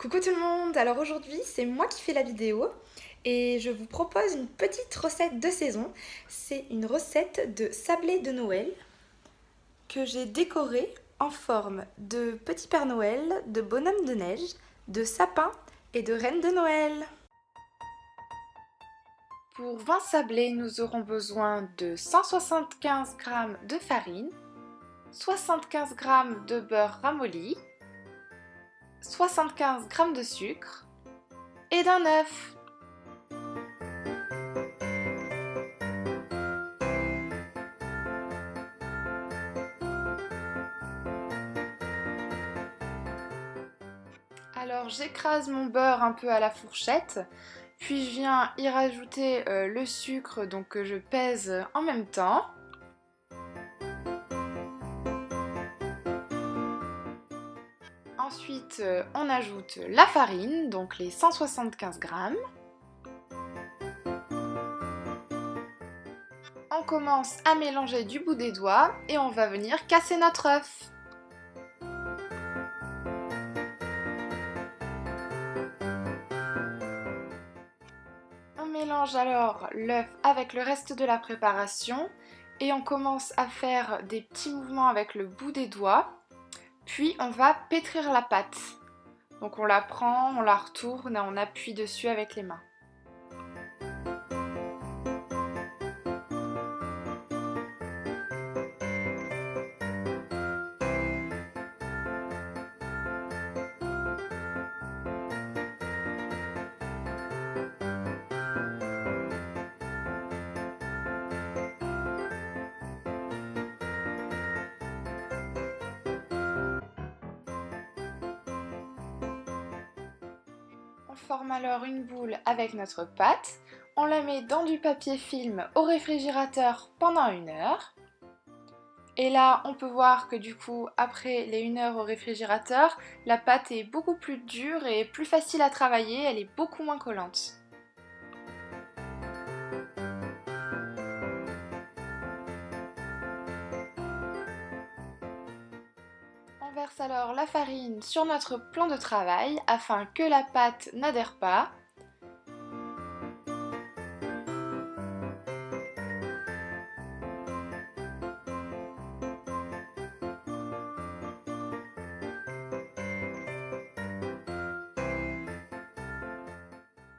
Coucou tout le monde, alors aujourd'hui c'est moi qui fais la vidéo et je vous propose une petite recette de saison. C'est une recette de sablé de Noël que j'ai décoré en forme de petit Père Noël, de bonhomme de neige, de sapin et de reine de Noël. Pour 20 sablés, nous aurons besoin de 175 g de farine, 75 g de beurre ramolli, 75 g de sucre et d'un œuf. Alors j'écrase mon beurre un peu à la fourchette, puis je viens y rajouter le sucre donc que je pèse en même temps. Ensuite on ajoute la farine, donc les 175 g. On commence à mélanger du bout des doigts et on va venir casser notre œuf. On mélange alors l'œuf avec le reste de la préparation et on commence à faire des petits mouvements avec le bout des doigts. Puis on va pétrir la pâte. Donc on la prend, on la retourne et on appuie dessus avec les mains. On forme alors une boule avec notre pâte, on la met dans du papier film au réfrigérateur pendant 1 heure. Et là, on peut voir que du coup, après les 1 heure au réfrigérateur, la pâte est beaucoup plus dure et plus facile à travailler, elle est beaucoup moins collante. On verse alors la farine sur notre plan de travail afin que la pâte n'adhère pas.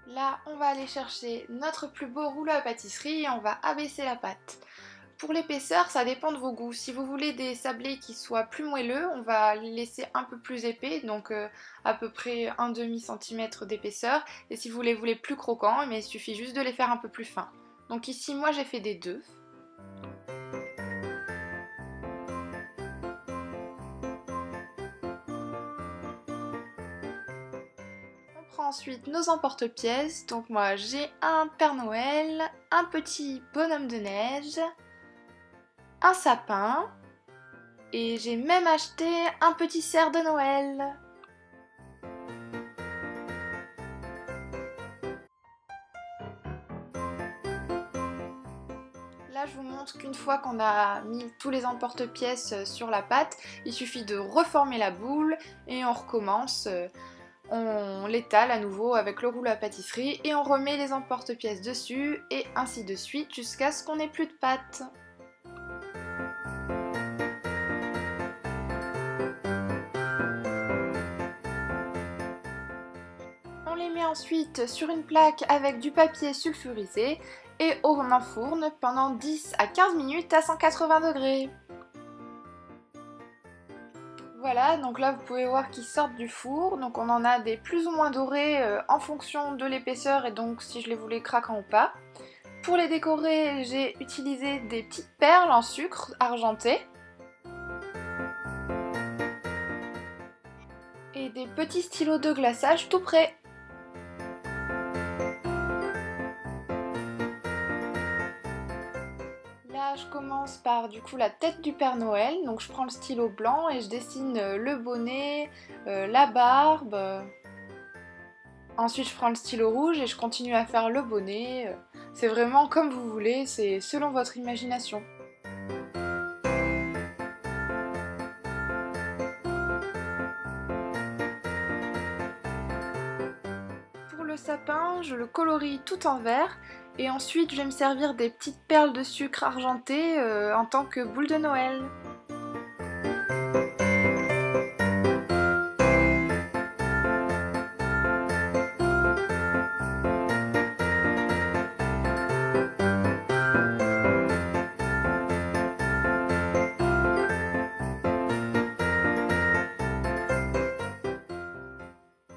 Là, on va aller chercher notre plus beau rouleau à pâtisserie et on va abaisser la pâte. Pour l'épaisseur, ça dépend de vos goûts. Si vous voulez des sablés qui soient plus moelleux, on va les laisser un peu plus épais, donc à peu près 1,5 cm d'épaisseur. Et si vous les voulez plus croquants, il suffit juste de les faire un peu plus fins. Donc ici, moi j'ai fait des 2. On prend ensuite nos emporte-pièces. Donc moi j'ai un Père Noël, un petit bonhomme de neige, un sapin et j'ai même acheté un petit cerf de Noël. Là, je vous montre qu'une fois qu'on a mis tous les emporte-pièces sur la pâte, il suffit de reformer la boule et on recommence. On l'étale à nouveau avec le rouleau à pâtisserie et on remet les emporte-pièces dessus et ainsi de suite jusqu'à ce qu'on n'ait plus de pâte. On les met ensuite sur une plaque avec du papier sulfurisé et on enfourne pendant 10 à 15 minutes à 180 degrés. Voilà, donc là vous pouvez voir qu'ils sortent du four, donc on en a des plus ou moins dorés en fonction de l'épaisseur et donc si je les voulais craquants ou pas. Pour les décorer, j'ai utilisé des petites perles en sucre argenté et des petits stylos de glaçage tout prêts. Là, je commence par du coup la tête du Père Noël, donc je prends le stylo blanc et je dessine le bonnet, la barbe. Ensuite, je prends le stylo rouge et je continue à faire le bonnet. C'est vraiment comme vous voulez, c'est selon votre imagination. le sapin, je le colorie tout en vert et ensuite je vais me servir des petites perles de sucre argentées en tant que boule de Noël.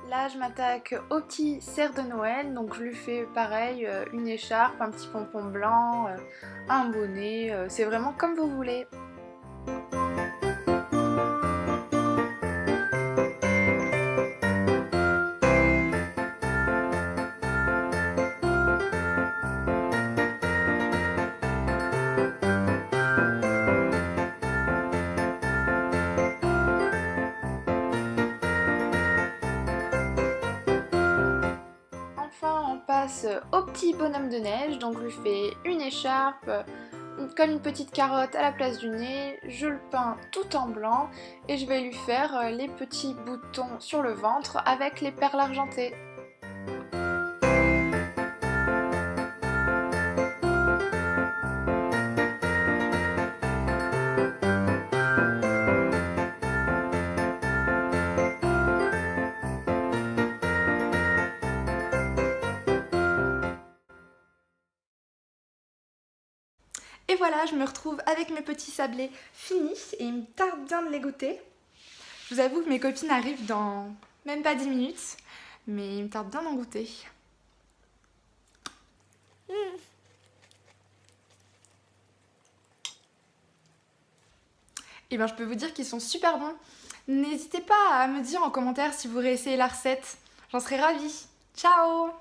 Là, je m'attaque au petit cerf de Noël, donc je lui fais pareil, une écharpe, un petit pompon blanc, un bonnet, c'est vraiment comme vous voulez. Enfin, on passe au petit bonhomme de neige, donc je lui fais une écharpe, comme une petite carotte à la place du nez, je le peins tout en blanc et je vais lui faire les petits boutons sur le ventre avec les perles argentées. Et voilà, je me retrouve avec mes petits sablés finis et il me tarde bien de les goûter. Je vous avoue que mes copines arrivent dans même pas 10 minutes, mais il me tarde bien d'en goûter. Et bien je peux vous dire qu'ils sont super bons. N'hésitez pas à me dire en commentaire si vous réessayez la recette. J'en serais ravie. Ciao!